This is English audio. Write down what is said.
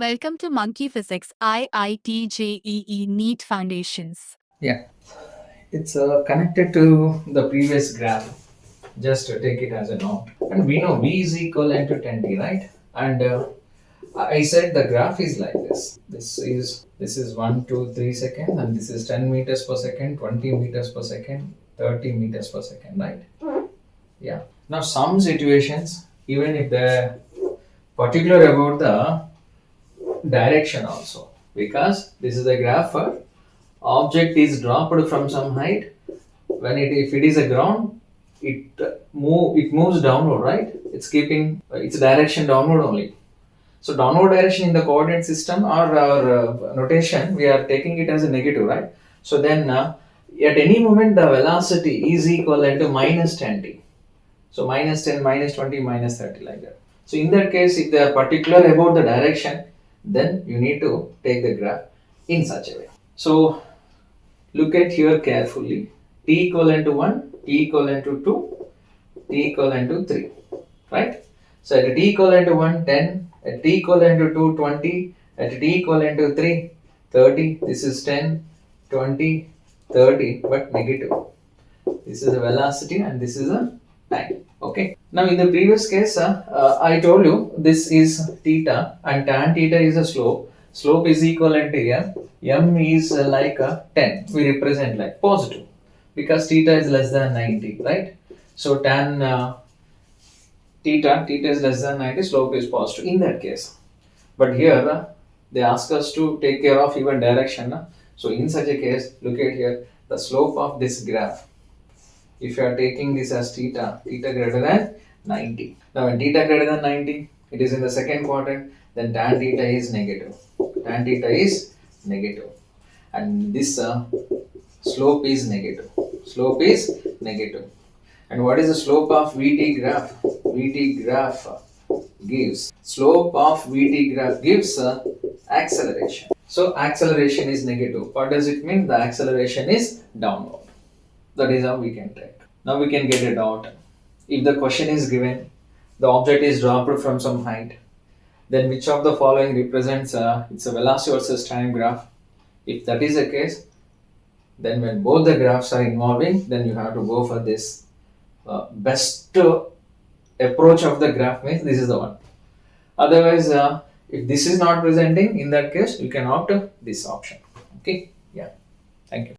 Welcome to Monkey Physics IIT JEE NEET Foundations. Yeah, it's connected to the previous graph. Just take it as a note. And we know V is equivalent to 10t, right? And I said the graph is like this. This is 1, 2, 3 seconds, and this is 10 meters per second, 20 meters per second, 30 meters per second, right? Yeah. Now some situations, even if they're particular about the direction also, because this is a graph for object is dropped from some height. When if it is a ground, it moves downward, right? It's keeping its direction downward only. So downward direction in the coordinate system or our notation, we are taking it as a negative, right? So then at any moment the velocity is equivalent to minus 10t. So minus 10, minus 20, minus 30, like that. So in that case, if they are particular about the direction, then you need to take the graph in such a way. So look at here carefully. T equivalent to 1, T equivalent to 2, T equivalent to 3. Right? So at T equivalent to 1, 10, at T equivalent to 2, 20, at T equivalent to 3, 30. This is 10, 20, 30, but negative. This is a velocity and this is a time. Okay. Now in the previous case, I told you this is theta and tan theta is a slope. Slope is equivalent to m. M is like a 10. We represent like positive because theta is less than 90, right? So tan theta is less than 90, slope is positive in that case. But here they ask us to take care of even direction. So in such a case, look at here the slope of this graph. If you are taking this as theta greater than 90. Now when theta greater than 90, it is in the second quadrant, then tan theta is negative. Tan theta is negative. And this slope is negative. Slope is negative. And what is the slope of VT graph? VT graph gives slope of VT graph gives acceleration. So acceleration is negative. What does it mean? The acceleration is downward. That is how we can take. Now we can get it out. If the question is given, the object is dropped from some height, then which of the following represents it's a velocity versus time graph? If that is the case, then when both the graphs are involving, then you have to go for this best approach of the graph means this is the one. Otherwise, if this is not presenting, in that case, you can opt this option. Okay, yeah, thank you.